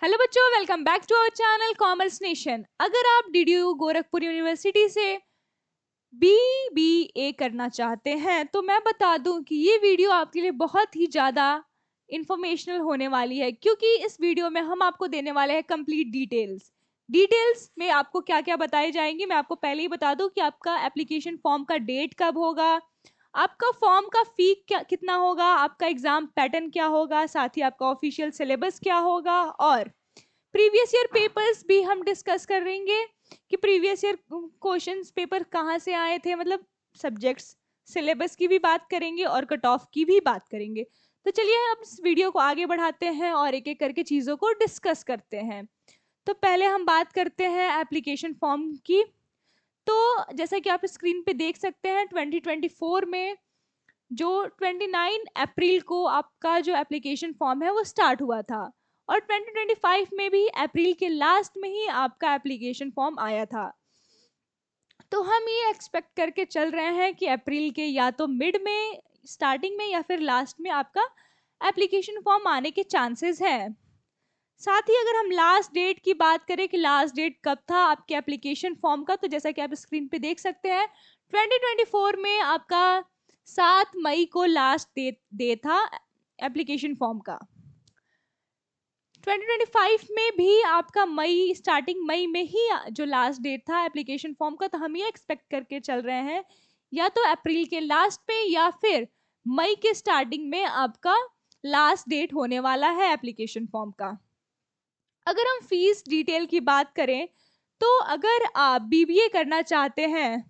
Hello बच्चों, welcome back to our channel commerce nation. अगर आप डीडीयू गोरखपुर यूनिवर्सिटी से बीबीए करना चाहते हैं तो मैं बता दूं कि ये वीडियो आपके लिए बहुत ही ज़्यादा इंफॉर्मेशनल होने वाली है, क्योंकि इस वीडियो में हम आपको देने वाले हैं कंप्लीट डिटेल्स में आपको क्या क्या बताए जाएंगे। मैं आपको पहले ही बता दूं कि आपका एप्लीकेशन फॉर्म का डेट कब होगा, आपका फॉर्म का फी क्या कितना होगा, आपका एग्जाम पैटर्न क्या होगा, साथ ही आपका ऑफिशियल सिलेबस क्या होगा, और प्रीवियस ईयर पेपर्स भी हम डिस्कस करेंगे कि प्रीवियस ईयर क्वेश्चंस पेपर कहाँ से आए थे, मतलब सब्जेक्ट्स सिलेबस की भी बात करेंगे और कट ऑफ की भी बात करेंगे। तो चलिए अब इस वीडियो को आगे बढ़ाते हैं और एक एक करके चीज़ों को डिस्कस करते हैं। तो पहले हम बात करते हैं एप्लीकेशन फॉर्म की। तो जैसा कि आप स्क्रीन पे देख सकते हैं 2024 में जो 29 अप्रैल को आपका जो एप्लीकेशन फॉर्म है वो स्टार्ट हुआ था, और 2025 में भी अप्रैल के लास्ट में ही आपका एप्लीकेशन फॉर्म आया था। तो हम ये एक्सपेक्ट करके चल रहे हैं कि अप्रैल के या तो मिड में, स्टार्टिंग में, या फिर लास्ट में आपका एप्लीकेशन फॉर्म आने के चांसेस हैं। साथ ही अगर हम लास्ट डेट की बात करें कि लास्ट डेट कब था आपके एप्लीकेशन फॉर्म का, तो जैसा कि आप स्क्रीन पे देख सकते हैं 2024 में आपका 7 मई को लास्ट डे था एप्लीकेशन फॉर्म का। 2025 में भी आपका मई, स्टार्टिंग मई में ही जो लास्ट डेट था एप्लीकेशन फॉर्म का, तो हम ये एक्सपेक्ट करके चल रहे हैं या तो अप्रैल के लास्ट पे या फिर मई के स्टार्टिंग में आपका लास्ट डेट होने वाला है एप्लीकेशन फॉर्म का। अगर हम फीस डिटेल की बात करें तो अगर आप बीबीए करना चाहते हैं,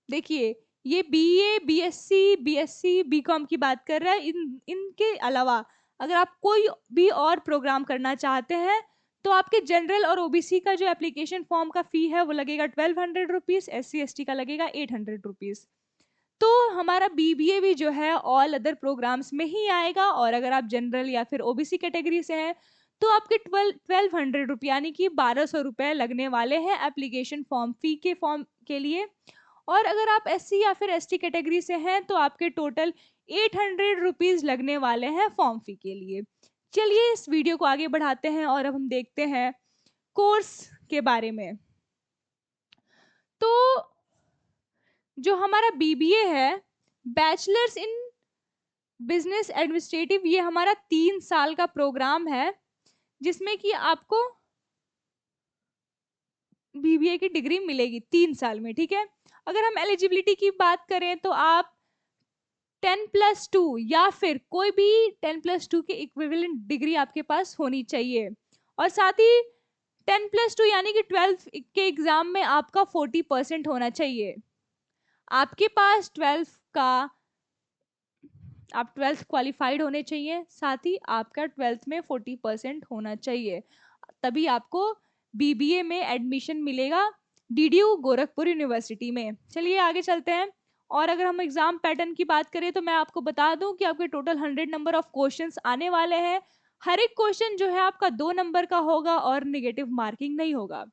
देखिए ये बीए, बीएससी, बीएससी, बीकॉम की बात कर रहा है, इनके अलावा अगर आप कोई भी और प्रोग्राम करना चाहते हैं तो आपके जनरल और ओबीसी का जो एप्लीकेशन फॉर्म का फी है वो लगेगा 1200 रुपीज़, एससी एसटी का लगेगा 800 रुपीज़। तो हमारा बीबीए भी जो है ऑल अदर प्रोग्राम्स में ही आएगा, और अगर आप जनरल या फिर ओबीसी कैटेगरी से हैं तो आपके 1200 रुपये यानी कि 1200 रुपये लगने वाले हैं एप्लीकेशन फॉर्म फी के फॉर्म के लिए। और अगर आप एससी या फिर एसटी कैटेगरी से हैं तो आपके टोटल 800 रुपीज़ लगने वाले हैं फॉर्म फी के लिए। चलिए इस वीडियो को आगे बढ़ाते हैं और अब हम देखते हैं कोर्स के बारे में। तो जो हमारा बीबीए है, बैचलर्स इन बिजनेस एडमिनिस्ट्रेटिव, ये हमारा 3 साल का प्रोग्राम है जिसमें कि आपको बीबीए की डिग्री मिलेगी 3 साल में, ठीक है। अगर हम एलिजिबिलिटी की बात करें तो आप 10+2 या फिर कोई भी 10+2 के इक्विवेलेंट डिग्री आपके पास होनी चाहिए, और साथ ही 10+2 यानी कि 12 के एग्जाम में आपका 40% होना चाहिए। आपके पास 12 का, आप 12th क्वालिफाइड होने चाहिए, साथ ही आपका 12th में 40% होना चाहिए, तभी आपको बीबीए में एडमिशन मिलेगा डीडीयू गोरखपुर यूनिवर्सिटी में। चलिए आगे चलते हैं। और अगर हम एग्जाम पैटर्न की बात करें तो मैं आपको बता दूं कि आपके टोटल 100 नंबर ऑफ क्वेश्चंस आने वाले हैं। हर एक क्वेश्चन जो है आपका 2 नंबर का होगा और निगेटिव मार्किंग नहीं होगा।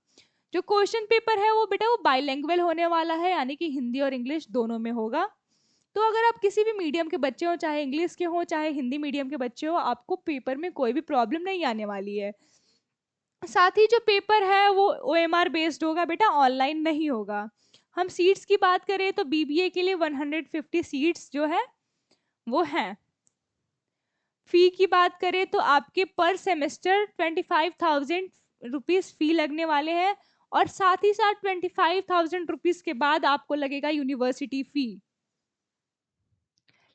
जो क्वेश्चन पेपर है वो बेटा वो बाइलैंग्वेज होने वाला है, यानी कि हिंदी और इंग्लिश दोनों में होगा। तो अगर आप किसी भी मीडियम के बच्चे हो, चाहे इंग्लिश के हो चाहे हिंदी मीडियम के बच्चे हो, आपको पेपर में कोई भी प्रॉब्लम नहीं आने वाली है। साथ ही जो पेपर है वो ओएमआर बेस्ड होगा बेटा, ऑनलाइन नहीं होगा। हम सीट्स की बात करें तो बीबीए के लिए 150 सीट्स जो है वो हैं। फी की बात करें तो आपके पर सेमेस्टर 25,000 रुपीज़ फी लगने वाले हैं, और साथ ही साथ 25,000 रुपीज़ के बाद आपको लगेगा यूनिवर्सिटी फी।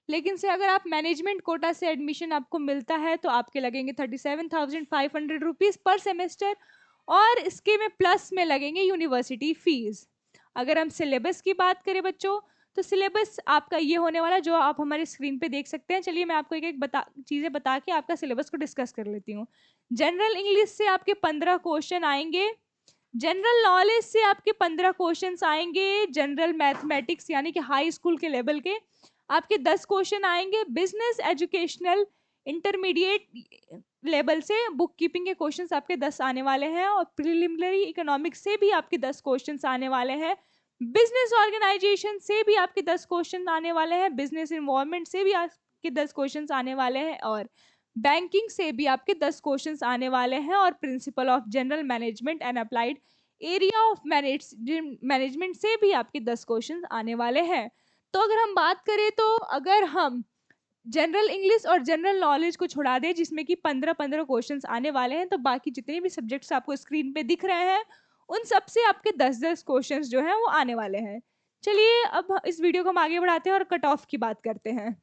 लेकिन से अगर आप मैनेजमेंट कोटा से एडमिशन आपको मिलता है तो आपके लगेंगे 37,500 रुपीज़ पर सेमेस्टर, और इसके में प्लस में लगेंगे यूनिवर्सिटी फीस। अगर हम सिलेबस की बात करें बच्चों तो सिलेबस आपका ये होने वाला जो आप हमारे स्क्रीन पे देख सकते हैं। चलिए मैं आपको एक एक चीज़ें बता के आपका सिलेबस को डिस्कस कर लेती हूँ। जनरल इंग्लिश से आपके 15 क्वेश्चन आएंगे, जनरल नॉलेज से आपके 15 क्वेश्चंस आएंगे, जनरल मैथमेटिक्स यानी कि हाई स्कूल के लेवल के आपके 10 क्वेश्चन आएंगे, बिजनेस एजुकेशनल इंटरमीडिएट लेवल से बुक कीपिंग के क्वेश्चंस आपके 10 आने वाले हैं, और प्रिलिमिनरी इकोनॉमिक्स से भी आपके 10 क्वेश्चंस आने वाले हैं, बिजनेस ऑर्गेनाइजेशन से भी आपके 10 क्वेश्चन आने वाले हैं, बिजनेस इन्वॉल्वमेंट से भी आपके 10 क्वेश्चन आने वाले हैं, और बैंकिंग से भी आपके 10 क्वेश्चंस आने वाले हैं और principle of general management and applied area of management से भी आपके 10 क्वेश्चंस आने वाले हैं। तो अगर हम बात करें तो अगर हम जनरल इंग्लिश और जनरल नॉलेज को छुड़ा दें जिसमें कि 15-15 क्वेश्चंस आने वाले हैं, तो बाकी जितने भी सब्जेक्ट्स आपको स्क्रीन पे दिख रहे हैं उन सब से आपके 10-10 क्वेश्चंस जो हैं वो आने वाले हैं। चलिए अब इस वीडियो को हम आगे बढ़ाते हैं और कट ऑफ की बात करते हैं।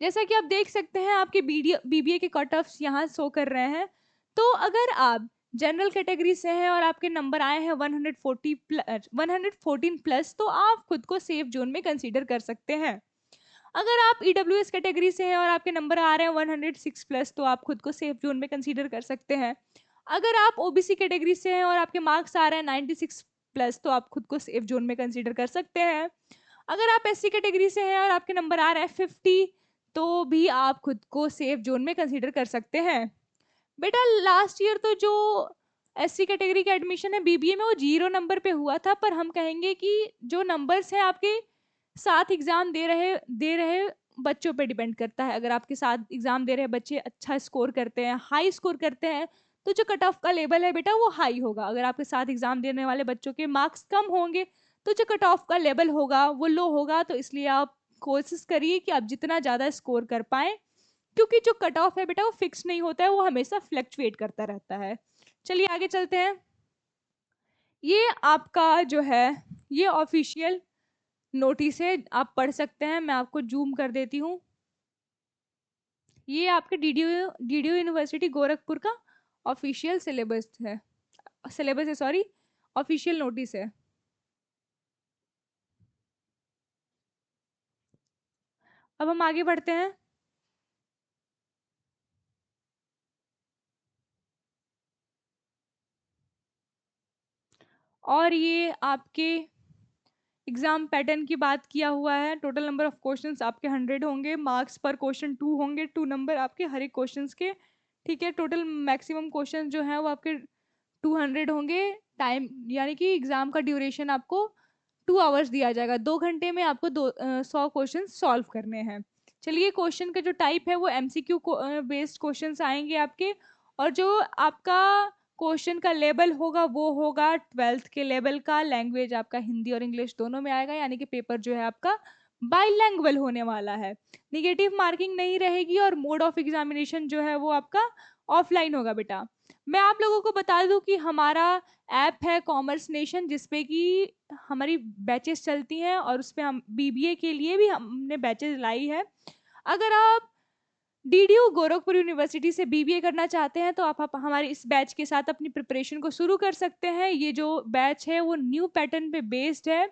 जैसा कि आप देख सकते हैं आपके बीबीए के कट ऑफ्स यहाँ शो कर रहे हैं। तो अगर आप जनरल कैटेगरी से हैं और आपके नंबर आए हैं 114 प्लस, तो आप खुद को सेफ जोन में कंसीडर कर सकते हैं। अगर आप ईडब्ल्यूएस कैटेगरी से हैं और आपके नंबर आ रहे हैं 106 प्लस, तो आप खुद को सेफ जोन में कंसीडर कर सकते हैं। अगर आप ओबीसी कैटेगरी से हैं और आपके मार्क्स आ रहे हैं 96 प्लस, तो आप खुद को सेफ जोन में कंसीडर कर सकते हैं। अगर आप एससी कैटेगरी से हैं और आपके नंबर आ रहे हैं 50, तो भी आप खुद को सेफ जोन में कंसीडर कर सकते हैं। बेटा लास्ट ईयर तो जो एससी कैटेगरी का एडमिशन है बीबीए में वो 0 नंबर पे हुआ था, पर हम कहेंगे कि जो नंबर्स हैं आपके साथ एग्जाम दे रहे बच्चों पे डिपेंड करता है। अगर आपके साथ एग्जाम दे रहे बच्चे अच्छा स्कोर करते हैं, हाई स्कोर करते हैं, तो जो कट ऑफ का लेवल है बेटा वो हाई होगा। अगर आपके साथ एग्जाम देने वाले बच्चों के मार्क्स कम होंगे तो जो कट ऑफ का लेवल होगा वो लो होगा। तो इसलिए आप कोशिश करिए कि आप जितना ज़्यादा स्कोर कर पाएं, क्योंकि जो कट ऑफ है बेटा वो फिक्स नहीं होता है, वो हमेशा फ्लक्चुएट करता रहता है। चलिए आगे चलते हैं। ये आपका जो है ये ऑफिशियल नोटिस है, आप पढ़ सकते हैं। मैं आपको जूम कर देती हूँ। ये आपके डीडीयू यूनिवर्सिटी गोरखपुर का ऑफिशियल सिलेबस है सॉरी, ऑफिशियल नोटिस है। अब हम आगे बढ़ते हैं। और ये आपके एग्जाम पैटर्न की बात किया हुआ है। टोटल नंबर ऑफ क्वेश्चंस आपके 100 होंगे, मार्क्स पर क्वेश्चन 2 होंगे, 2 नंबर आपके हर एक क्वेश्चंस के। ठीक है, टोटल मैक्सिमम क्वेश्चन जो है वो आपके 200 होंगे। टाइम यानी कि एग्जाम का ड्यूरेशन आपको 2 आवर्स दिया जाएगा। 2 घंटे में आपको 100 क्वेश्चन सॉल्व करने हैं। चलिए क्वेश्चन का जो टाइप है वो एमसीक्यू बेस्ड क्वेश्चंस आएंगे आपके, और जो आपका क्वेश्चन का लेवल होगा वो होगा 12th के लेवल का। लैंग्वेज आपका हिंदी और इंग्लिश दोनों में आएगा, यानी कि पेपर जो है आपका बाइलैंग्वेज होने वाला है। निगेटिव मार्किंग नहीं रहेगी और मोड ऑफ एग्जामिनेशन जो है वो आपका ऑफलाइन होगा बेटा। मैं आप लोगों को बता दूं कि हमारा ऐप है कॉमर्स नेशन, जिसपे कि हमारी बैचेस चलती हैं और उस पर हम बीबीए के लिए भी हमने बैचेस लाई है। अगर आप डीडीयू गोरखपुर यूनिवर्सिटी से बीबीए करना चाहते हैं तो आप हमारे इस बैच के साथ अपनी प्रिपरेशन को शुरू कर सकते हैं। ये जो बैच है वो न्यू पैटर्न पे बेस्ड है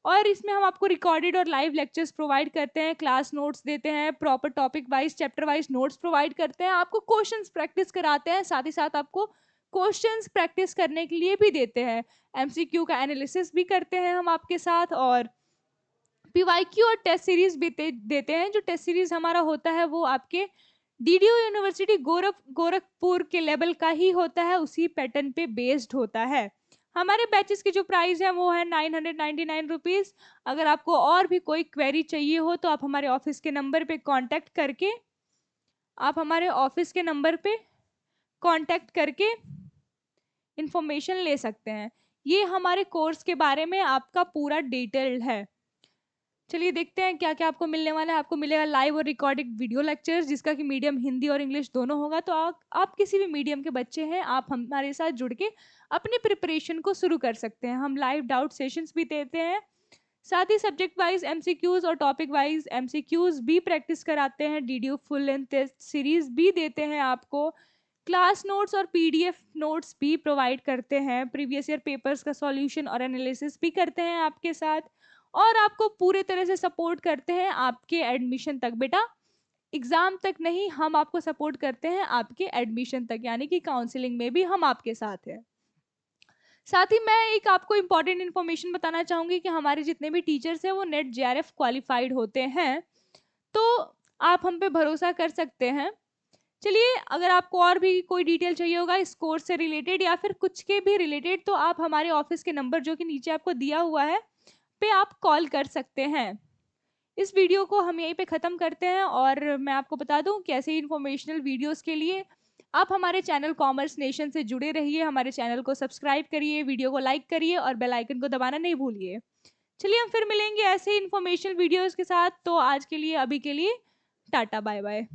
और इसमें हम आपको रिकॉर्डेड और लाइव लेक्चर्स प्रोवाइड करते हैं, क्लास नोट्स देते हैं, proper topic wise chapter wise notes provide करते हैं, आपको क्वेश्चंस प्रैक्टिस कराते हैं, साथ ही साथ आपको क्वेश्चंस प्रैक्टिस करने के लिए भी देते हैं। एमसीक्यू का एनालिसिस भी करते हैं हम आपके साथ, और पीवाईक्यू और टेस्ट सीरीज भी देते हैं। जो टेस्ट सीरीज हमारा होता है वो आपके डीडीयू यूनिवर्सिटी गोरखपुर के लेवल का ही होता है, उसी पैटर्न पे बेस्ड होता है। हमारे बैचेस की जो प्राइस है वो है 999 रुपीज़। अगर आपको और भी कोई क्वेरी चाहिए हो तो आप हमारे ऑफिस के नंबर पे कांटेक्ट करके इंफॉर्मेशन ले सकते हैं। ये हमारे कोर्स के बारे में आपका पूरा डिटेल्ड है। चलिए देखते हैं क्या क्या आपको मिलने वाला है। आपको मिलेगा लाइव और रिकॉर्डेड वीडियो लेक्चर्स, जिसका कि मीडियम हिंदी और इंग्लिश दोनों होगा। तो आप किसी भी मीडियम के बच्चे हैं, आप हमारे साथ जुड़ के अपनी प्रिपरेशन को शुरू कर सकते हैं। हम लाइव डाउट सेशंस भी देते हैं, साथ ही सब्जेक्ट वाइज एमसीक्यूज और टॉपिक वाइज एमसीक्यूज भी प्रैक्टिस कराते हैं। DDU full length test series भी देते हैं आपको, क्लास नोट्स और पीडीएफ नोट्स भी प्रोवाइड करते हैं, प्रीवियस ईयर पेपर्स का सॉल्यूशन और एनालिसिस भी करते हैं आपके साथ, और आपको पूरे तरह से सपोर्ट करते हैं आपके एडमिशन तक। बेटा एग्जाम तक नहीं, हम आपको सपोर्ट करते हैं आपके एडमिशन तक, यानी कि काउंसलिंग में भी हम आपके साथ हैं। साथ ही मैं एक आपको इम्पॉर्टेंट इन्फॉर्मेशन बताना चाहूंगी कि हमारे जितने भी टीचर्स हैं वो नेट जेआरएफ क्वालिफाइड होते हैं, तो आप हम पे भरोसा कर सकते हैं। चलिए अगर आपको और भी कोई डिटेल चाहिए होगा इस कोर्स से रिलेटेड या फिर कुछ के भी रिलेटेड, तो आप हमारे ऑफिस के नंबर जो कि नीचे आपको दिया हुआ है पे आप कॉल कर सकते हैं। इस वीडियो को हम यहीं पे ख़त्म करते हैं और मैं आपको बता दूं कि ऐसे ही इन्फॉर्मेशनल वीडियोस के लिए आप हमारे चैनल कॉमर्स नेशन से जुड़े रहिए, हमारे चैनल को सब्सक्राइब करिए, वीडियो को लाइक करिए और बेल आइकन को दबाना नहीं भूलिए। चलिए हम फिर मिलेंगे ऐसे इन्फॉर्मेशनल वीडियोस के साथ। तो आज के लिए, अभी के लिए टाटा बाय बाय।